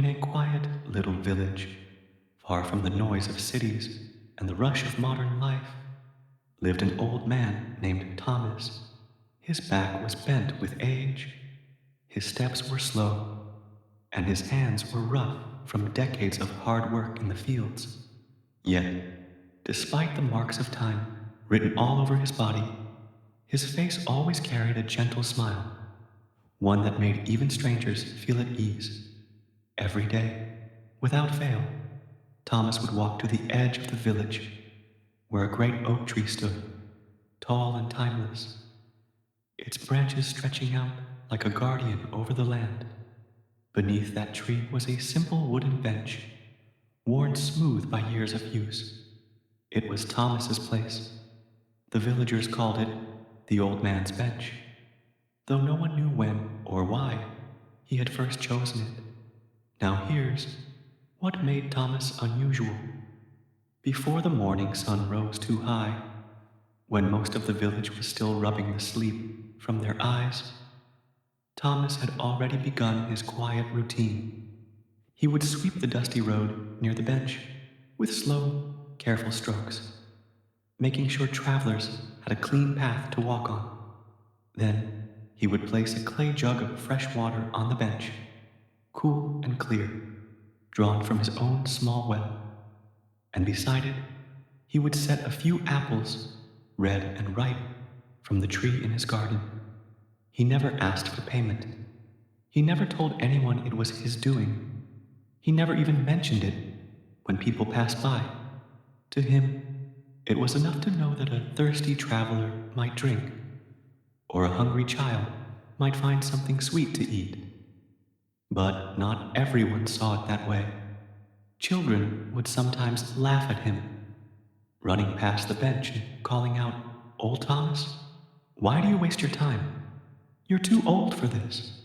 In a quiet little village, far from the noise of cities and the rush of modern life, lived an old man named Thomas. His back was bent with age, his steps were slow, and his hands were rough from decades of hard work in the fields. Yet, despite the marks of time written all over his body, his face always carried a gentle smile, one that made even strangers feel at ease. Every day, without fail, Thomas would walk to the edge of the village, where a great oak tree stood, tall and timeless, its branches stretching out like a guardian over the land. Beneath that tree was a simple wooden bench, worn smooth by years of use. It was Thomas's place. The villagers called it the old man's bench, though no one knew when or why he had first chosen it. Now here's what made Thomas unusual. Before the morning sun rose too high, when most of the village was still rubbing the sleep from their eyes, Thomas had already begun his quiet routine. He would sweep the dusty road near the bench with slow, careful strokes, making sure travelers had a clean path to walk on. Then he would place a clay jug of fresh water on the bench, cool and clear, drawn from his own small well, and beside it he would set a few apples, red and ripe, from the tree in his garden. He never asked for payment. He never told anyone it was his doing. He never even mentioned it when people passed by. To him, it was enough to know that a thirsty traveler might drink, or a hungry child might find something sweet to eat. But not everyone saw it that way. Children would sometimes laugh at him, running past the bench and calling out, "Old Thomas, why do you waste your time? You're too old for this."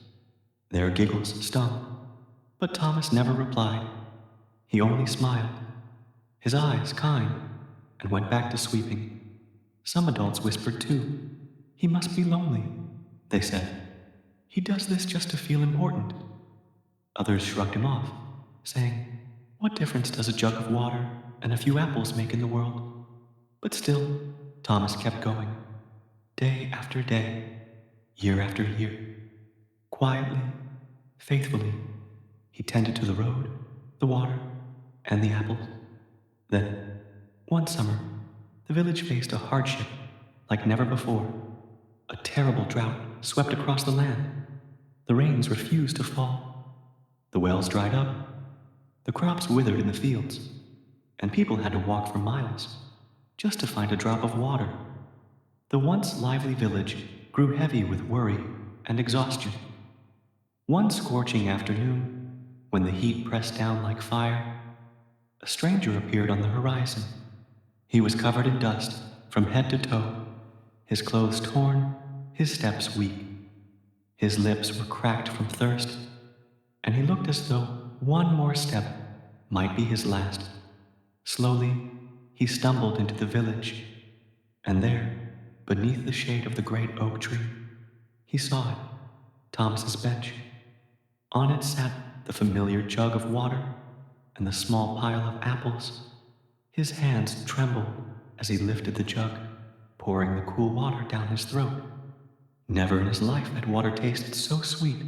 Their giggles stung, but Thomas never replied. He only smiled, his eyes kind, and went back to sweeping. Some adults whispered too. "He must be lonely," they said. "He does this just to feel important." Others shrugged him off, saying, "What difference does a jug of water and a few apples make in the world?" But still, Thomas kept going, day after day, year after year. Quietly, faithfully, he tended to the road, the water, and the apples. Then, one summer, the village faced a hardship like never before. A terrible drought swept across the land. The rains refused to fall. The wells dried up. The crops withered in the fields, and people had to walk for miles just to find a drop of water. The once lively village grew heavy with worry and exhaustion. One scorching afternoon, when the heat pressed down like fire, a stranger appeared on the horizon. He was covered in dust from head to toe, his clothes torn, his steps weak. His lips were cracked from thirst, and he looked as though one more step might be his last. Slowly, he stumbled into the village, and there, beneath the shade of the great oak tree, he saw it, Thomas's bench. On it sat the familiar jug of water and the small pile of apples. His hands trembled as he lifted the jug, pouring the cool water down his throat. Never in his life had water tasted so sweet.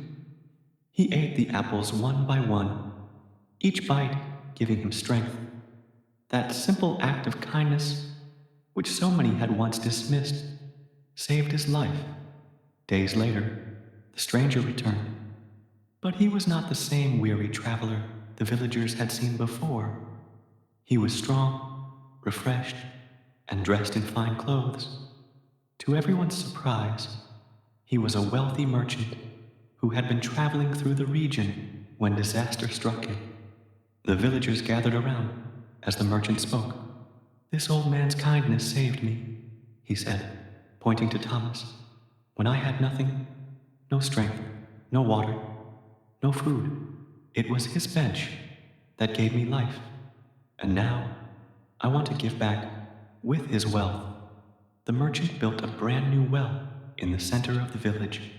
He ate the apples one by one, each bite giving him strength. That simple act of kindness, which so many had once dismissed, saved his life. Days later, the stranger returned, but he was not the same weary traveler the villagers had seen before. He was strong, refreshed, and dressed in fine clothes. To everyone's surprise, he was a wealthy merchant who had been traveling through the region when disaster struck him. The villagers gathered around as the merchant spoke. "This old man's kindness saved me," he said, pointing to Thomas. "When I had nothing, no strength, no water, no food, it was his bench that gave me life. And now, I want to give back with his wealth." The merchant built a brand new well in the center of the village.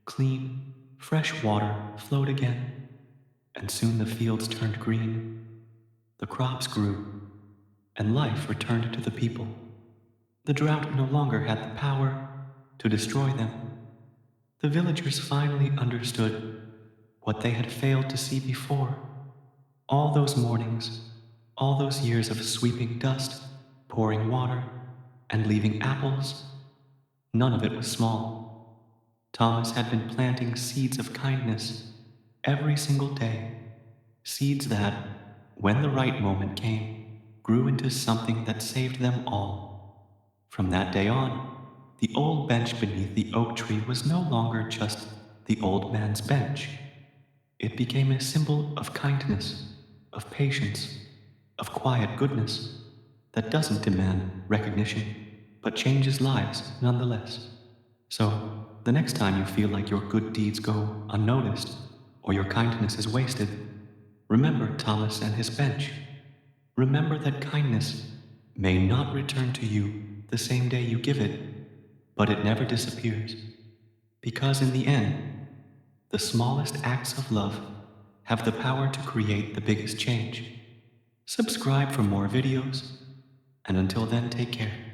Clean, fresh water flowed again, and soon the fields turned green, the crops grew, and life returned to the people. The drought no longer had the power to destroy them. The villagers finally understood what they had failed to see before. All those mornings, all those years of sweeping dust, pouring water, and leaving apples, none of it was small. Thomas had been planting seeds of kindness every single day, seeds that, when the right moment came, grew into something that saved them all. From that day on, the old bench beneath the oak tree was no longer just the old man's bench. It became a symbol of kindness, of patience, of quiet goodness that doesn't demand recognition, but changes lives nonetheless. So, the next time you feel like your good deeds go unnoticed or your kindness is wasted, remember Thomas and his bench. Remember that kindness may not return to you the same day you give it, but it never disappears. Because in the end, the smallest acts of love have the power to create the biggest change. Subscribe for more videos, and until then, take care.